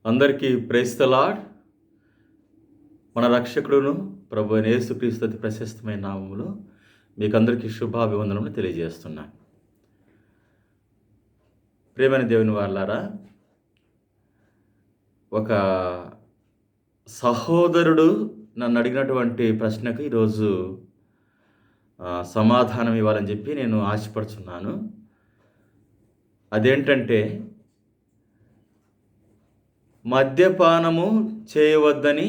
అందరికీ praise the lord. మన రక్షకుడును ప్రభు అయిన యేసుక్రీస్తు అతి ప్రశస్తమైన నామములో మీకందరికీ శుభాభివందనములు తెలియజేస్తున్నాను. ప్రియమైన దేవుని వాళ్ళారా, ఒక సహోదరుడు నన్ను అడిగినటువంటి ప్రశ్నకు ఈరోజు సమాధానం ఇవ్వాలని చెప్పి నేను ఆశపడుచున్నాను. అదేంటంటే, మద్యపానము చేయవద్దని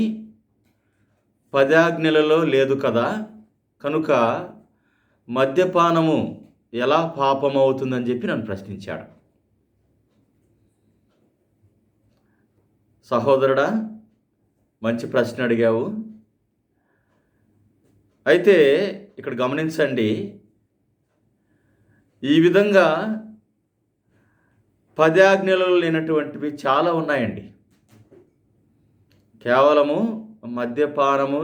10 ఆజ్ఞలలో లేదు కదా, కనుక మద్యపానము ఎలా పాపమవుతుందని చెప్పి నన్ను ప్రశ్నించాడు. సహోదరుడా, మంచి ప్రశ్న అడిగావు. అయితే ఇక్కడ గమనించండి, ఈ విధంగా 10 ఆజ్ఞలలో లేనటువంటివి చాలా ఉన్నాయండి. కేవలము మద్యపానము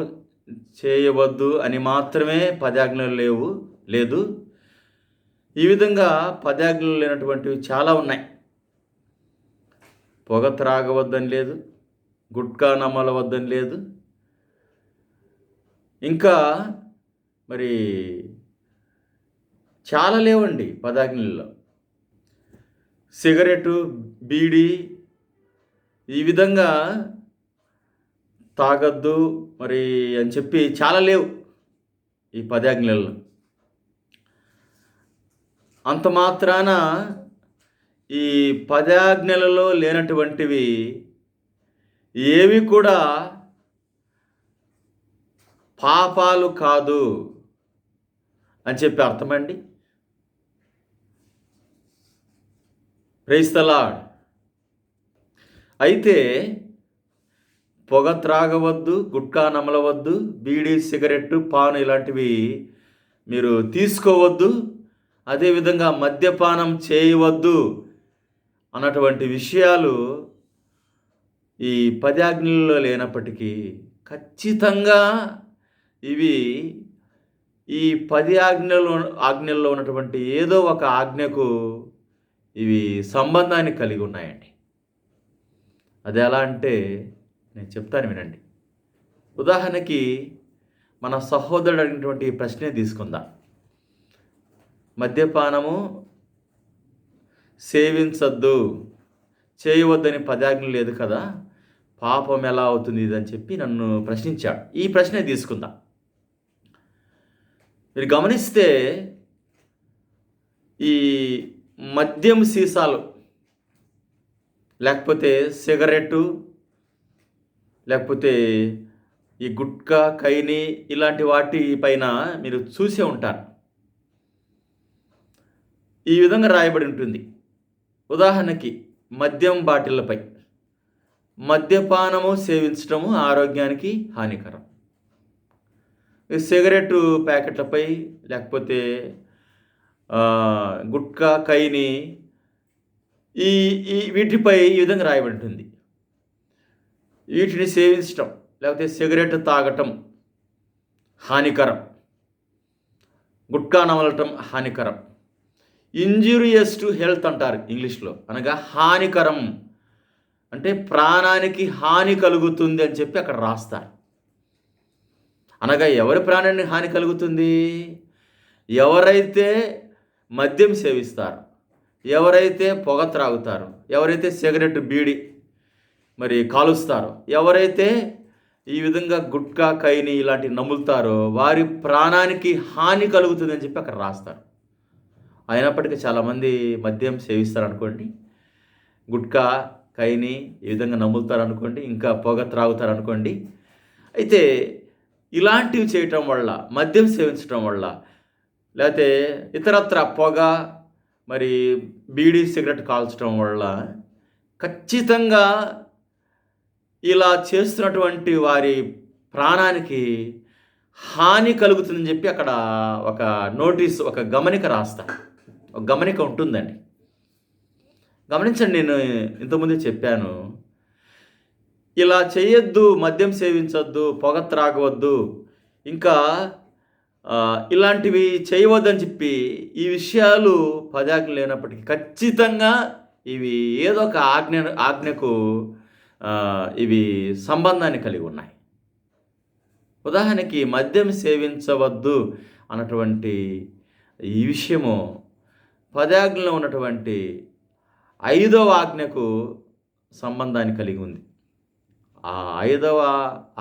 చేయవద్దు అని మాత్రమే 10 ఆజ్ఞలు లేదు. ఈ విధంగా 10 ఆజ్ఞలు లేనటువంటివి చాలా ఉన్నాయి. పొగ త్రాగవద్దని లేదు, గుట్కా నమలవద్దని లేదు, ఇంకా మరి చాలా లేవండి 10 ఆజ్ఞలలో. సిగరెటు, బీడీ ఈ విధంగా తాగద్దు మరి అని చెప్పి చాలా లేవు ఈ 10 ఆజ్ఞలలో. అంత మాత్రాన ఈ 10 ఆజ్ఞలలో లేనటువంటివి ఏవి కూడా పాపాలు కాదు అని చెప్పి అర్థమండి. Praise the lord. అయితే పొగ త్రాగవద్దు, గుట్కా నమలవద్దు, బీడీ, సిగరెట్టు, పాను ఇలాంటివి మీరు తీసుకోవద్దు, అదేవిధంగా మద్యపానం చేయవద్దు అన్నటువంటి విషయాలు ఈ 10 ఆజ్ఞలలో లేనప్పటికీ ఖచ్చితంగా ఇవి ఈ 10 ఆజ్ఞల్లో ఉన్నటువంటి ఏదో ఒక ఆజ్ఞకు ఇవి సంబంధాన్ని కలిగి ఉన్నాయండి. అది ఎలా అంటే నేను చెప్తాను, వినండి. ఉదాహరణకి మన సహోదరుడు అడిగినటువంటి ప్రశ్నే తీసుకుందాం. మద్యపానము సేవించద్దు, చేయవద్దని 10 ఆజ్ఞలు లేదు కదా, పాపం ఎలా అవుతుంది ఇదని చెప్పి నన్ను ప్రశ్నించాడు. ఈ ప్రశ్నే తీసుకుందాం. మీరు గమనిస్తే ఈ మద్యం సీసాలు, లేకపోతే సిగరెట్టు, లేకపోతే ఈ గుట్కా, ఖైనీ ఇలాంటి వాటి పైన మీరు చూసే ఉంటారు. ఈ విధంగా రాయబడి ఉంటుంది. ఉదాహరణకి మద్యం బాటిళ్లపై మద్యపానము సేవించడము ఆరోగ్యానికి హానికరం. సిగరెట్టు ప్యాకెట్లపై లేకపోతే గుట్కా, ఖైనీ ఈ వీటిపై ఈ విధంగా రాయబడి ఉంటుంది. వీటిని సేవించటం లేకపోతే సిగరెట్ తాగటం హానికరం, గుట్కా నమలటం హానికరం. ఇంజూరియస్ టు హెల్త్ అంటారు ఇంగ్లీష్లో, అనగా హానికరం అంటే ప్రాణానికి హాని కలుగుతుంది అని చెప్పి అక్కడ రాస్తారు. అనగా ఎవరి ప్రాణానికి హాని కలుగుతుంది? ఎవరైతే మద్యం సేవిస్తారు, ఎవరైతే పొగ త్రాగుతారు, ఎవరైతే సిగరెట్, బీడి మరి కాలుస్తారో, ఎవరైతే ఈ విధంగా గుట్కా, ఖైనీ ఇలాంటివి నములుతారో వారి ప్రాణానికి హాని కలుగుతుందని చెప్పి అక్కడ రాస్తారు. అయినప్పటికీ చాలామంది మద్యం సేవిస్తారనుకోండి, గుట్కా, ఖైనీ ఈ విధంగా నములుతారనుకోండి, ఇంకా పొగ త్రాగుతారనుకోండి. అయితే ఇలాంటివి చేయటం వల్ల, మద్యం సేవించడం వల్ల, లేకపోతే ఇతరత్ర పొగ మరి బీడీ, సిగరెట్ కాల్చడం వల్ల ఖచ్చితంగా ఇలా చేస్తున్నటువంటి వారి ప్రాణానికి హాని కలుగుతుందని చెప్పి అక్కడ ఒక నోటీస్, ఒక గమనిక రాస్తారు. ఒక గమనిక ఉంటుందండి. గమనించండి, నేను ఇంతకుముందే చెప్పాను, ఇలా చేయొద్దు, మద్యం సేవించొద్దు, పొగ త్రాగవద్దు, ఇంకా ఇలాంటివి చేయవద్దని చెప్పి ఈ విషయాలు 10 ఆజ్ఞలు లేనప్పటికీ ఖచ్చితంగా ఇవి ఏదో ఒక ఆజ్ఞకు ఇవి సంబంధాన్ని కలిగి ఉన్నాయి. ఉదాహరణకి మద్యం సేవించవద్దు అన్నటువంటి ఈ విషయము 10 ఆజ్ఞలో ఉన్నటువంటి 5వ ఆజ్ఞకు సంబంధాన్ని కలిగి ఉంది. ఆ 5వ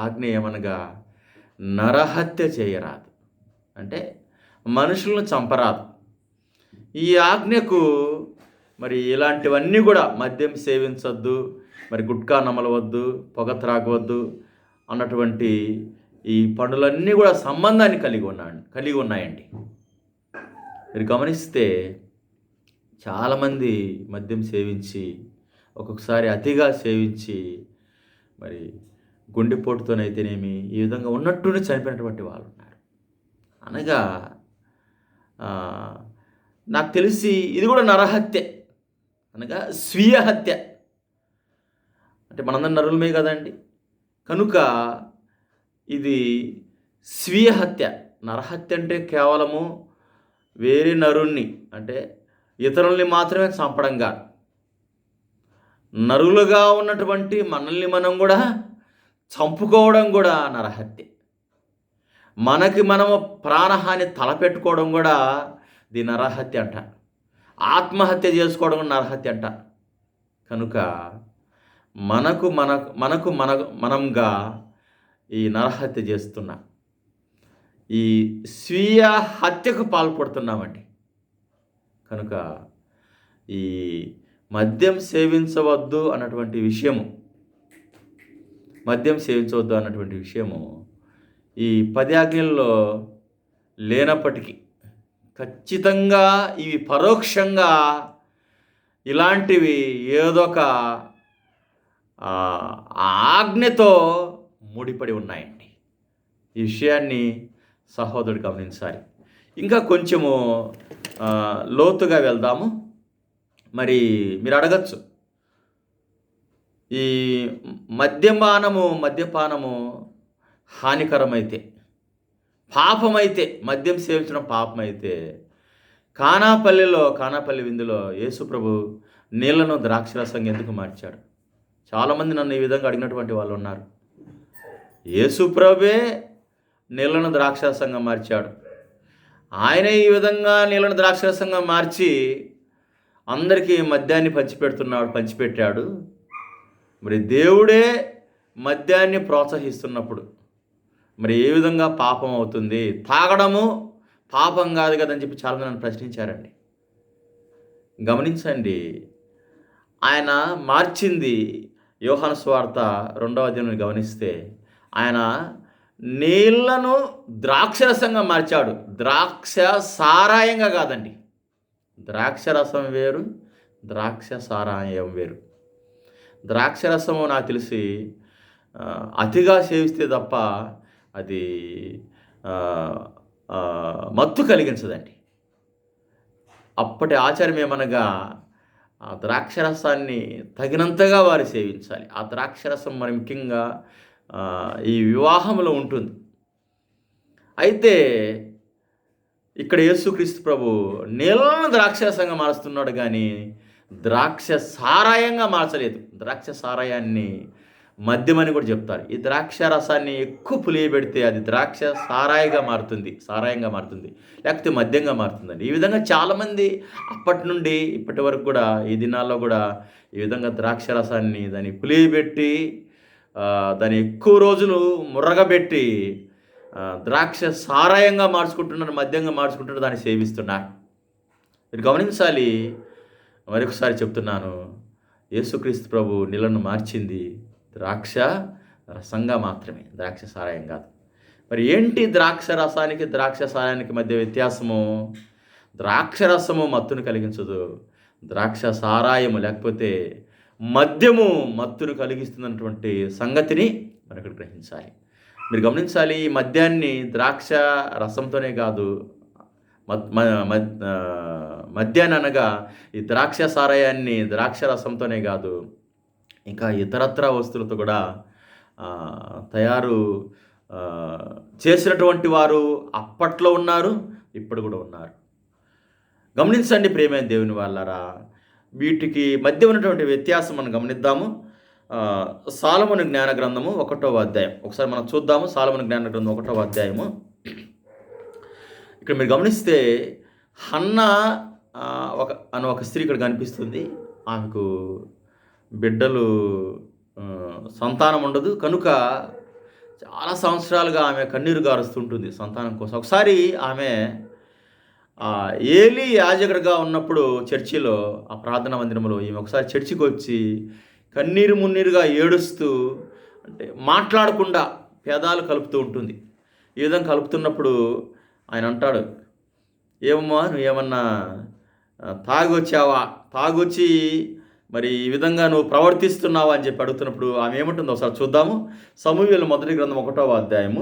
ఆజ్ఞ ఏమనగా నరహత్య చేయరాదు, అంటే మనుషులను చంపరాదు. ఈ ఆజ్ఞకు మరి ఇలాంటివన్నీ కూడా మద్యం సేవించవద్దు, మరి గుట్కా నమలవద్దు, పొగ త్రాగవద్దు అన్నటువంటి ఈ పనులన్నీ కూడా సంబంధాన్ని కలిగి ఉన్నాయండి. మీరు గమనిస్తే చాలామంది మద్యం సేవించి, ఒక్కొక్కసారి అతిగా సేవించి మరి గుండెపోటుతోనైతేనేమి ఈ విధంగా ఉన్నట్టునే చనిపోయినటువంటి వాళ్ళు ఉన్నారు. అనగా నాకు తెలిసి ఇది కూడా నరహత్య, అనగా స్వీయ హత్య. అంటే మనందరం నరులమే కదండి, కనుక ఇది స్వీయ హత్య. నరహత్య అంటే కేవలము వేరే నరుణ్ణి, అంటే ఇతరుల్ని మాత్రమే చంపడం కాదు, నరులుగా ఉన్నటువంటి మనల్ని మనం కూడా చంపుకోవడం కూడా నరహత్య. మనకి మనము ప్రాణహాని తలపెట్టుకోవడం కూడా దీని నరహత్య అంట. ఆత్మహత్య చేసుకోవడం కూడా నరహత్య అంట. కనుక మనంగా ఈ నరహత్య చేస్తున్నా, ఈ స్వీయ హత్యకు పాల్పడుతున్నామండి. కనుక ఈ మద్యం సేవించవద్దు అన్నటువంటి విషయము ఈ 10 ఆజ్ఞల్లో లేనప్పటికీ ఖచ్చితంగా ఇవి పరోక్షంగా ఇలాంటివి ఏదొక ఆజ్ఞతో ముడిపడి ఉన్నాయండి. ఈ విషయాన్ని సహోదరుడు గమనించాలి. ఇంకా కొంచెము లోతుగా వెళ్దాము. మరి మీరు అడగచ్చు, ఈ మద్యపానము హానికరమైతే, పాపమైతే, మద్యం సేవించడం పాపమైతే, కానాపల్లి విందులో యేసుప్రభు నీళ్లను ద్రాక్షరసంగా ఎందుకు మార్చాడు? చాలామంది నన్ను ఈ విధంగా అడిగినటువంటి వాళ్ళు ఉన్నారు. యేసుప్రభే నీళ్లను ద్రాక్షరసంగా మార్చాడు. ఆయనే ఈ విధంగా నీళ్లను ద్రాక్షరసంగా మార్చి అందరికీ మద్యాన్ని పంచిపెట్టాడు. మరి దేవుడే మద్యాన్ని ప్రోత్సహిస్తున్నప్పుడు మరి ఏ విధంగా పాపం అవుతుంది? తాగడము పాపం కాదు కదని చెప్పి చాలామంది నన్ను ప్రశ్నించారండి. గమనించండి, ఆయన మార్చింది యోహాను సువార్త 2వ అధ్యాయం గమనిస్తే ఆయన నీళ్లను ద్రాక్షరసంగా మార్చాడు. ద్రాక్ష సారాయంగా కాదండి. ద్రాక్షరసం వేరు, ద్రాక్ష సారాయం వేరు. ద్రాక్షరసము నాకు తెలిసి అతిగా సేవిస్తే తప్ప అది మత్తు కలిగించదండి. అప్పటి ఆచారం ఏమనగా ఆ ద్రాక్షరసాన్ని తగినంతగా వారు సేవించాలి. ఆ ద్రాక్షరసం మరి ముఖ్యంగా ఈ వివాహంలో ఉంటుంది. అయితే ఇక్కడ యేసుక్రీస్తు ప్రభు నీళ్లను ద్రాక్షరసంగా మారుస్తున్నాడు, కానీ ద్రాక్ష సారాయంగా మార్చలేదు. ద్రాక్ష సారాయాన్ని మద్యం అని కూడా చెప్తారు. ఈ ద్రాక్ష రసాన్ని ఎక్కువ పులియబెడితే అది ద్రాక్ష సారాయంగా మారుతుంది, లేకపోతే మద్యంగా మారుతుందండి. ఈ విధంగా చాలామంది అప్పటి నుండి ఇప్పటి వరకు కూడా ఈ దినాల్లో కూడా ఈ విధంగా ద్రాక్ష రసాన్ని దాన్ని పులియబెట్టి దాన్ని ఎక్కువ రోజులు ముర్రగబెట్టి ద్రాక్ష సారాయంగా మార్చుకుంటున్నారు, మద్యంగా మార్చుకుంటున్నారు, దాన్ని సేవిస్తున్నారు. మీరు గమనించాలి. మరొకసారి చెప్తున్నాను, యేసుక్రీస్తు ప్రభు నీళ్లను మార్చింది ద్రాక్ష రసంగా మాత్రమే, ద్రాక్ష సారాయం కాదు. మరి ఏంటి ద్రాక్ష రసానికి ద్రాక్ష సారాయానికి మధ్య వ్యత్యాసము? ద్రాక్ష రసము మత్తును కలిగించదు, ద్రాక్ష సారాయము లేకపోతే మద్యము మత్తును కలిగిస్తున్నటువంటి సంగతిని మనం ఇక్కడ గ్రహించాలి. మీరు గమనించాలి, ఈ మద్యాన్ని ద్రాక్ష రసంతోనే కాదు, మద్యాన్ని అనగా ఈ ద్రాక్ష సారాయాన్ని ద్రాక్ష రసంతోనే కాదు, ఇంకా ఇతరత్ర వస్తువులతో కూడా తయారు చేసినటువంటి వారు అప్పట్లో ఉన్నారు, ఇప్పుడు కూడా ఉన్నారు. గమనించండి ప్రియమైన దేవుని వాళ్ళారా, వీటికి మధ్య ఉన్నటువంటి వ్యత్యాసం మనం గమనిద్దాము. సాలొమోను జ్ఞాన గ్రంథము 1వ అధ్యాయం. ఒకసారి మనం చూద్దాము. సాలొమోను జ్ఞాన గ్రంథం 1వ అధ్యాయము. ఇక్కడ మీరు గమనిస్తే హన్నా ఒక స్త్రీ ఇక్కడ కనిపిస్తుంది. ఆమెకు బిడ్డలు సంతానం ఉండదు. కనుక చాలా సంవత్సరాలుగా ఆమె కన్నీరు గారుస్తుంటుంది సంతానం కోసం. ఒకసారి ఆమె ఏలీ యాజకుడిగా ఉన్నప్పుడు చర్చిలో, ఆ ప్రార్థనా మందిరంలో ఈమె ఒకసారి చర్చికి వచ్చి కన్నీరు మున్నీరుగా ఏడుస్తూ, అంటే మాట్లాడకుండా పేదాలు కలుపుతూ ఉంటుంది. ఈ విధంగా కలుపుతున్నప్పుడు ఆయన అంటాడు, ఏమమ్మా నువ్వేమన్నా తాగొచ్చావా, తాగొచ్చి మరి ఈ విధంగా నువ్వు ప్రవర్తిస్తున్నావా అని చెప్పి అడుగుతున్నప్పుడు ఆమె ఏమంటుందో ఒకసారి చూద్దాము. సమూయేలు మొదటి గ్రంథం 1వ అధ్యాయం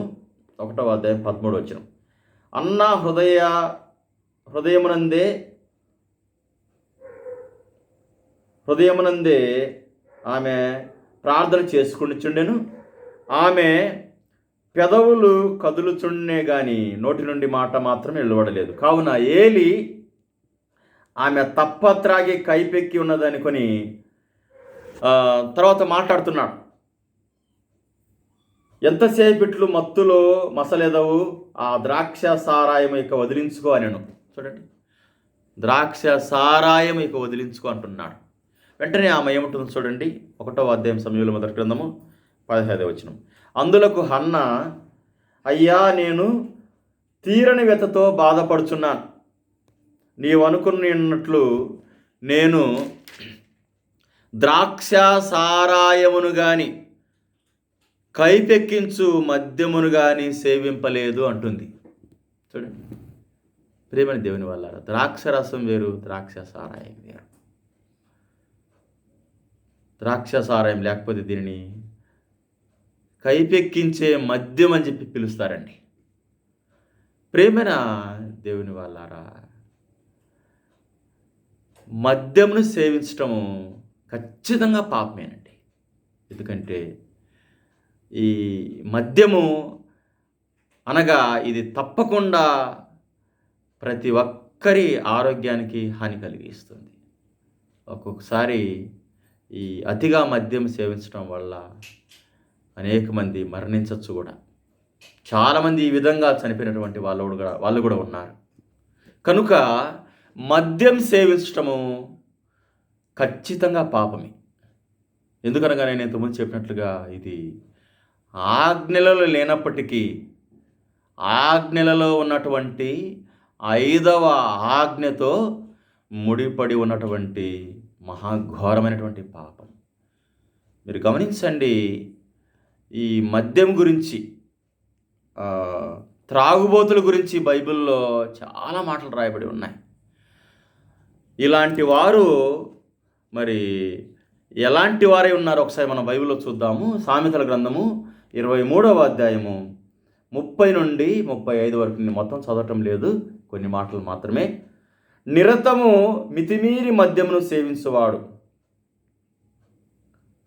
13 అన్న హృదయమునందే ఆమె ప్రార్థన చేసుకునిచుండెను. ఆమె పెదవులు కదులుచుండే గాని నోటి నుండి మాట మాత్రం వెలువడలేదు. కావున ఏలి ఆమె తప్పత్రాగి కైపెక్కి ఉన్నదనుకొని తర్వాత మాట్లాడుతున్నాడు. ఎంతసేపిట్లు మత్తులో మసలేదవు, ఆ ద్రాక్ష సారాయం ఇక వదిలించుకో అనెను. చూడండి, ద్రాక్ష సారాయం ఇక వదిలించుకో అంటున్నాడు. వెంటనే ఆమె ఏముంటుందో చూడండి. 1వ అధ్యాయం సమూయేలు మొదటి గ్రంథము 15 అందులకు హన్నా, అయ్యా నేను తీరని వ్యతతో బాధపడుచున్నాను. నీవనుకున్నట్లు నేను ద్రాక్ష సారాయమును గాని కైపెక్కించు మద్యమును గాని సేవింపలేదు అంటుంది. చూడండి ప్రియమైన దేవుని వల్ల, ద్రాక్ష రసం వేరు, ద్రాక్ష సారాయం వేరు. ద్రాక్ష సారాయం లేకపోతే దీనిని కైపెక్కించే మద్యం అని చెప్పి పిలుస్తారండి. ప్రేమైన దేవుని వాళ్ళారా, మద్యంను సేవించటము ఖచ్చితంగా పాపమేనండి. ఎందుకంటే ఈ మద్యము అనగా ఇది తప్పకుండా ప్రతి ఒక్కరి ఆరోగ్యానికి హాని కలిగిస్తుంది. ఒక్కొక్కసారి ఈ అతిగా మద్యం సేవించడం వల్ల అనేక మంది మరణించవచ్చు కూడా. చాలామంది ఈ విధంగా చనిపోయినటువంటి వాళ్ళు కూడా ఉన్నారు. కనుక మద్యం సేవించటము ఖచ్చితంగా పాపమే. ఎందుకనగా నేను ఇంతకుముందు చెప్పినట్లుగా ఇది ఆజ్ఞలలో లేనప్పటికీ ఆజ్ఞలలో ఉన్నటువంటి 5వ ఆజ్ఞతో ముడిపడి ఉన్నటువంటి మహాఘోరమైనటువంటి పాపం. మీరు గమనించండి, ఈ మద్యం గురించి, త్రాగుబోతుల గురించి బైబిల్లో చాలా మాటలు రాయబడి ఉన్నాయి. ఇలాంటి వారు మరి ఎలాంటి వారై ఉన్నారో ఒకసారి మనం బైబిల్లో చూద్దాము. సామెతల గ్రంథము 23వ అధ్యాయము 30 నుండి 35 వరకు. నేను మొత్తం చదవటం లేదు, కొన్ని మాటలు మాత్రమే. నిరతము మితిమీరి మద్యమును సేవించువాడు,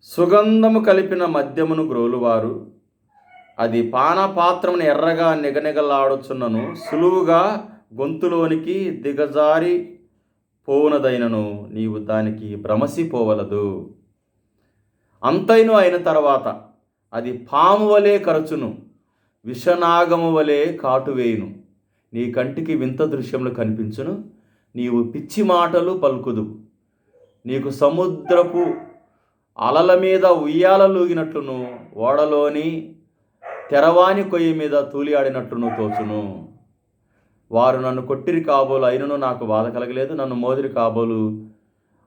సుగంధము కలిపిన మద్యమును గ్రోలువారు, అది పానపాత్రమును ఎర్రగా నిగనిగలాడుచున్నను, సులువుగా గొంతులోనికి దిగజారి పోవునదైనను నీవు దానికి భ్రమసిపోవలదు. అంతైను అయిన తర్వాత అది పాము వలె కరచును, విషనాగము వలె కాటువేయును. నీ కంటికి వింత దృశ్యములు కనిపించును, నీవు పిచ్చి మాటలు పలుకుదు. నీకు సముద్రపు అలల మీద ఉయ్యాలలూగినట్లును, ఓడలోని తెరవాని కొయ్యి మీద తూలియాడినట్లును తోచును. వారు నన్ను కొట్టిరి కాబోలు అయినను నాకు బాధ కలగలేదు, నన్ను మోదిరి కాబోలు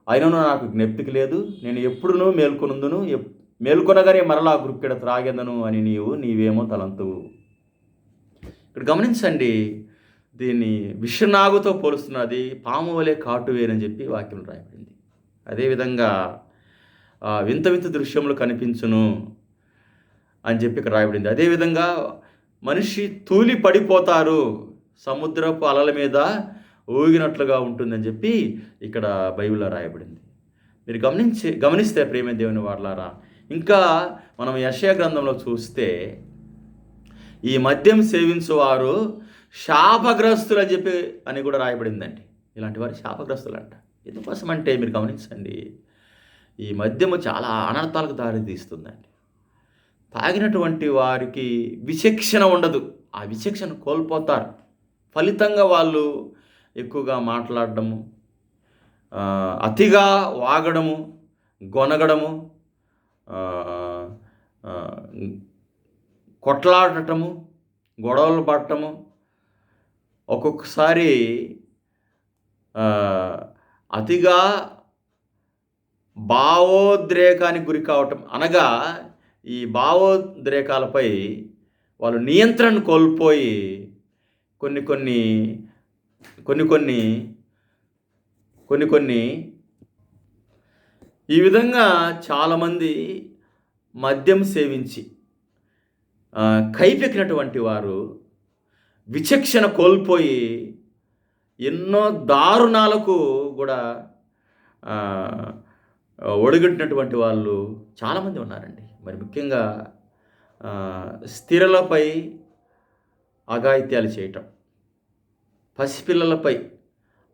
అయినను నాకు జ్ఞప్తికి లేదు. నేను ఎప్పుడునూ మేల్కొనుందును, మేల్కొనగానే మరలా గుక్కెడ త్రాగెదను అని నీవేమో తలంతువు. ఇక్కడ గమనించండి, దీన్ని విషనాగుతో పోలుస్తున్నది, పాము వలె కాటువేనని చెప్పి వాక్యం రాయబడింది. అదేవిధంగా వింత వింత దృశ్యములు కనిపించును అని చెప్పి ఇక్కడ రాయబడింది. అదేవిధంగా మనిషి తూలి పడిపోతారు, సముద్రపు అలల మీద ఊగినట్లుగా ఉంటుందని చెప్పి ఇక్కడ బైబిల్లో రాయబడింది. మీరు గమనిస్తే ప్రేమ దేవుని వారలారా, ఇంకా మనం యెషయా గ్రంథంలో చూస్తే ఈ మద్యం సేవించువారు శాపగ్రస్తులు అని చెప్పి అని కూడా రాయబడిందండి. ఇలాంటి వారు శాపగ్రస్తులు అంట. ఎందుకోసం అంటే మీరు గమనించండి, ఈ మద్యము చాలా అనర్థాలకు దారితీస్తుందండి. తాగినటువంటి వారికి విచక్షణ ఉండదు. ఆ విచక్షణ కోల్పోతారు. ఫలితంగా వాళ్ళు ఎక్కువగా మాట్లాడడము, అతిగా వాగడము, గొనగడము, ఆహ్, ఆహ్, కొట్లాడటము, గొడవలు పడటము, ఒక్కొక్కసారి ఆహ్, అతిగా భావోద్రేకానికి గురి కావటం. అనగా ఈ భావోద్రేకాలపై వాళ్ళు నియంత్రణ కోల్పోయి కొన్ని కొన్ని కొన్ని కొన్ని కొన్ని కొన్ని ఈ విధంగా చాలామంది మద్యం సేవించి కైపెక్కినటువంటి వారు విచక్షణ కోల్పోయి ఎన్నో దారుణాలకు కూడా ఒడిగట్టినటువంటి వాళ్ళు చాలామంది ఉన్నారండి. మరి ముఖ్యంగా స్త్రీలపై అఘాయిత్యాలు చేయటం, పసిపిల్లలపై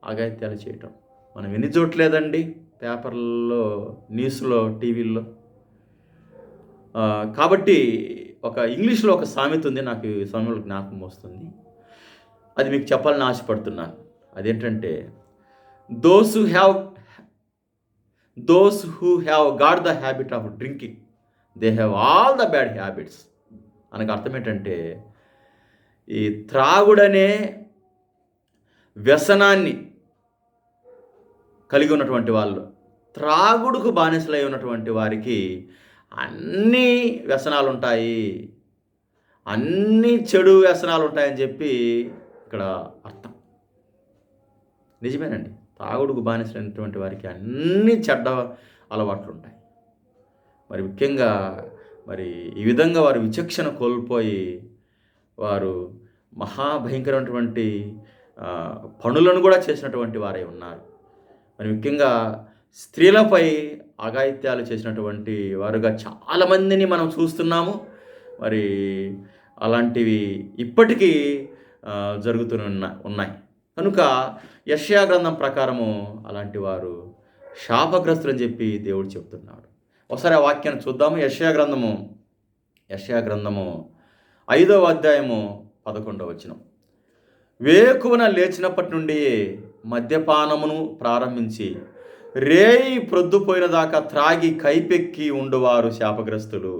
అఘాయిత్యాలు చేయటం మనం ఎన్ని చూడలేదండి, పేపర్లలో, న్యూస్లో, టీవీల్లో. కాబట్టి ఇంగ్లీష్లో ఒక సామెత ఉంది, నాకు ఈ సమయంలో జ్ఞాపకం వస్తుంది. అది మీకు చెప్పాలని ఆశపడుతున్నాను. అదేంటంటే, those who have got the habit of drinking they have all the bad habits. అనగా అర్థం ఏంటంటే, ఈ త్రాగుడనే వ్యసనాన్ని కలిగి ఉన్నటువంటి వాళ్ళు, త్రాగుడుకు బానిసలై ఉన్నటువంటి వారికి అన్నీ వ్యసనాలు ఉంటాయి, అన్నీ చెడు వ్యసనాలు ఉంటాయని చెప్పి ఇక్కడ అర్థం. నిజమేనండి. తాగుడుకు బానిసైనటువంటి వారికి అన్ని చెడ్డ అలవాట్లు ఉంటాయి. మరి ముఖ్యంగా ఈ విధంగా వారు విచక్షణ కోల్పోయి వారు మహాభయంకరమైనటువంటి పనులను కూడా చేసినటువంటి వారే ఉన్నారు. మరి ముఖ్యంగా స్త్రీలపై అఘాయిత్యాలు చేసినటువంటి వారుగా చాలామందిని మనం చూస్తున్నాము. మరి అలాంటివి ఇప్పటికీ ఉన్నాయి. కనుక యెషయా గ్రంథం ప్రకారము అలాంటి వారు శాపగ్రస్తులు అని చెప్పి దేవుడు చెప్తున్నాడు. ఒకసారి ఆ వాక్యాన్ని చూద్దాము. యెషయా గ్రంథము 5వ అధ్యాయము 11వ వచనం. వేకువన లేచినప్పటి నుండి మద్యపానమును ప్రారంభించి రేయి ప్రొద్దుపోయిన దాకా త్రాగి కైపెక్కి ఉండువారు శాపగ్రస్తులు.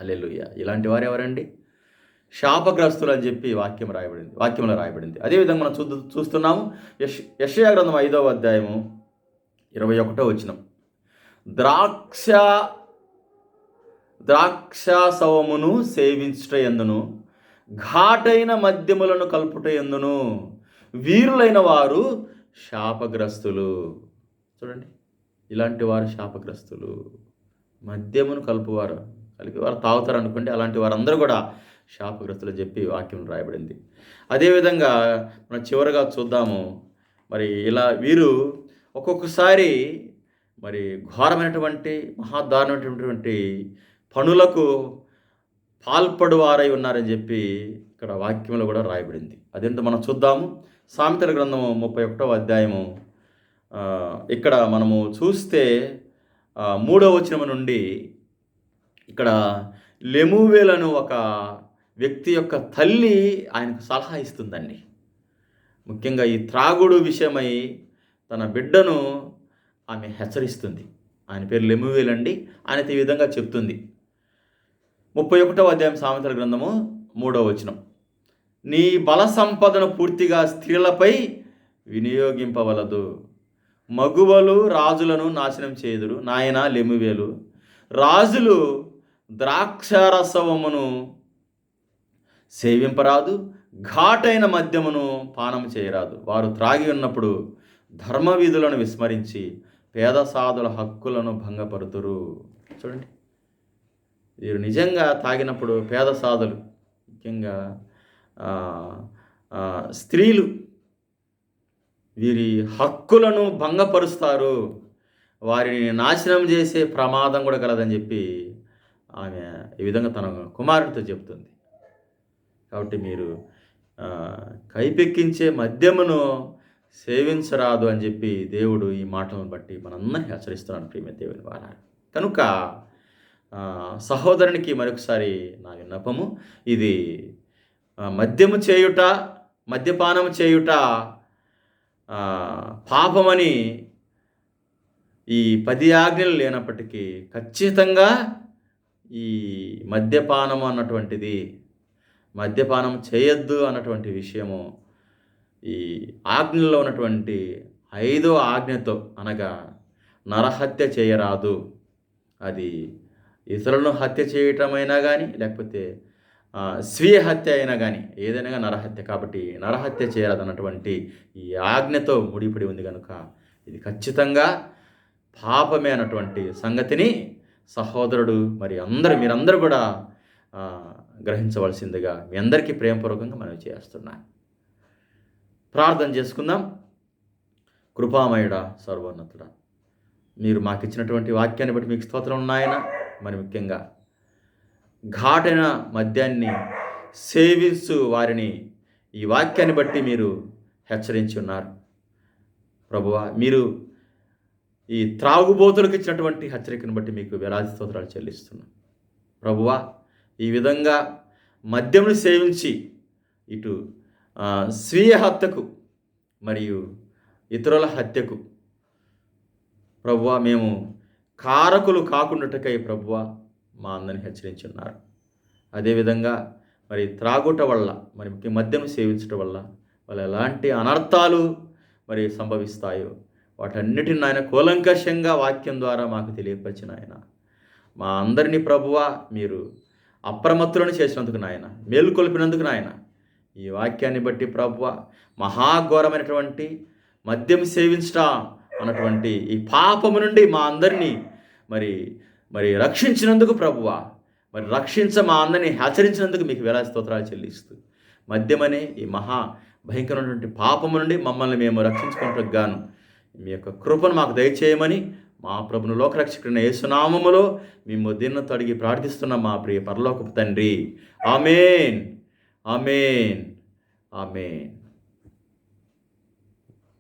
హల్లెలూయా. ఇలాంటి వారు ఎవరండి? శాపగ్రస్తులు అని చెప్పి వాక్యంలో రాయబడింది. అదేవిధంగా మనం చూస్తున్నాము. యెషయా గ్రంథం 5వ అధ్యాయము 21వ వచనం. ద్రాక్షాసవమును సేవించుట ఎందును ఘాటైన మద్యములను కలుపుట ఎందును వీరులైన వారు శాపగ్రస్తులు. చూడండి, ఇలాంటి వారు శాపగ్రస్తులు. మద్యమును కలిపి వారు తాగుతారు అనుకోండి, అలాంటి వారందరూ కూడా శాపగ్రస్తులు అని చెప్పి వాక్యం రాయబడింది. అదేవిధంగా మనం చివరగా చూద్దాము. మరి ఇలా వీరు ఒక్కొక్కసారి ఘోరమైనటువంటి మహాదారుణమైనటువంటి పనులకు పాల్పడువారై ఉన్నారని చెప్పి ఇక్కడ వాక్యంలో కూడా రాయబడింది. అదేంటో మనం చూద్దాము. సామెతల గ్రంథము 31వ అధ్యాయము ఇక్కడ మనము చూస్తే 3వ వచనం నుండి ఇక్కడ లెమువేలను ఒక వ్యక్తి యొక్క తల్లి ఆయనకు సలహా ఇస్తుందండి. ముఖ్యంగా ఈ త్రాగుడు విషయమై తన బిడ్డను ఆమె హెచ్చరిస్తుంది. ఆయన పేరు లెమువేల్ అండి. ఆయనతో ఈ విధంగా చెప్తుంది. 31వ అధ్యాయం సామెతల గ్రంథము 3వ వచనం. నీ బల సంపదను పూర్తిగా స్త్రీలపై వినియోగింపవలదు. మగువలు రాజులను నాశనం చేయుదురు. నాయన లెమువేలు, రాజులు ద్రాక్షారసవమును సేవింపరాదు, ఘాటైన మద్యమును పానం చేయరాదు. వారు త్రాగి ఉన్నప్పుడు ధర్మవిధులను విస్మరించి పేద సాధుల హక్కులను భంగపరుతురు. చూడండి, వీరు నిజంగా తాగినప్పుడు పేద సాధులు, ముఖ్యంగా స్త్రీలు, వీరి హక్కులను భంగపరుస్తారు. వారిని నాశనం చేసే ప్రమాదం కూడా కలదని చెప్పి ఆమె ఈ విధంగా తన కుమారుడితో చెప్తుంది. కాబట్టి మీరు కైపెక్కించే మద్యమును సేవించరాదు అని చెప్పి దేవుడు ఈ మాటలను బట్టి మనందరినీ హెచ్చరిస్తున్నాడు ప్రియమైన దేవుని వారా. కనుక సహోదరునికి మరొకసారి నా విన్నపము, ఇది మద్యము చేయుట, మద్యపానము చేయుట పాపమని ఈ 10 ఆజ్ఞలు లేనప్పటికీ ఖచ్చితంగా ఈ మద్యపానము అన్నటువంటిది, మద్యపానం చేయొద్దు అన్నటువంటి విషయము ఈ ఆజ్ఞల్లో ఉన్నటువంటి 5వ ఆజ్ఞతో, అనగా నరహత్య చేయరాదు. అది ఇతరులను హత్య చేయటమైనా కానీ, లేకపోతే స్వీయ హత్య అయినా కానీ, ఏదైనా నరహత్య. కాబట్టి నరహత్య చేయరాదు అన్నటువంటి ఈ ఆజ్ఞతో ముడిపడి ఉంది కనుక ఇది ఖచ్చితంగా పాపమే అన్నటువంటి సంగతిని సహోదరుడు మరి మీరందరూ కూడా గ్రహించవలసిందిగా మీ అందరికీ ప్రేమపూర్వకంగా మనవి చేస్తున్నాను. ప్రార్థన చేసుకుందాం. కృపామయుడా, సర్వోన్నతుడా, మీరు మాకు ఇచ్చినటువంటి వాక్యాన్ని బట్టి మీకు స్తోత్రం ఉన్నాయన. మరి ముఖ్యంగా ఘాటైన మద్యాన్ని సేవించు వారిని ఈ వాక్యాన్ని బట్టి మీరు హెచ్చరించి ఉన్నారు ప్రభువా. మీరు ఈ త్రాగుబోతులకు ఇచ్చినటువంటి హెచ్చరికను బట్టి మీకు వేలాది స్తోత్రాలు చెల్లిస్తున్నాం ప్రభువా. ఈ విధంగా మద్యమును సేవించి ఇటు స్వీయ హత్యకు మరియు ఇతరుల హత్యకు ప్రభువా మేము కారకులు కాకుండాటకై ప్రభువా మా అందరిని హెచ్చరించి ఉన్నారు. అదేవిధంగా మరి త్రాగుట వల్ల, మరి మద్యం సేవించడం వల్ల వాళ్ళు ఎలాంటి అనర్థాలు మరి సంభవిస్తాయో వాటన్నిటిని నాయన కూలంకషంగా వాక్యం ద్వారా మాకు తెలియపరిచిన ఆయన మా అందరినీ ప్రభువా మీరు అప్రమత్తులను చేసినందుకు నాయన, మేలుకొల్పినందుకు నాయన, ఈ వాక్యాన్ని బట్టి ప్రభువా మహాఘోరమైనటువంటి మద్యం సేవించటం అన్నటువంటి ఈ పాపము నుండి మా అందరినీ మరి రక్షించినందుకు ప్రభువా, మరి మా అందరినీ హెచ్చరించినందుకు మీకు వేలాది స్తోత్రాలు చెల్లిస్తూ, మద్యమనే ఈ మహా భయంకరమైనటువంటి పాపము నుండి మమ్మల్ని మేము రక్షించుకుంటూ గాను మీ యొక్క కృపను మాకు దయచేయమని మా ప్రభును లోకరక్షకుడైన యేసునామములో మేము దీన్ని అడిగి ప్రార్థిస్తున్నాం మా ప్రియ పరలోకపు తండ్రి. ఆమేన్, ఆమేన్, ఆమేన్.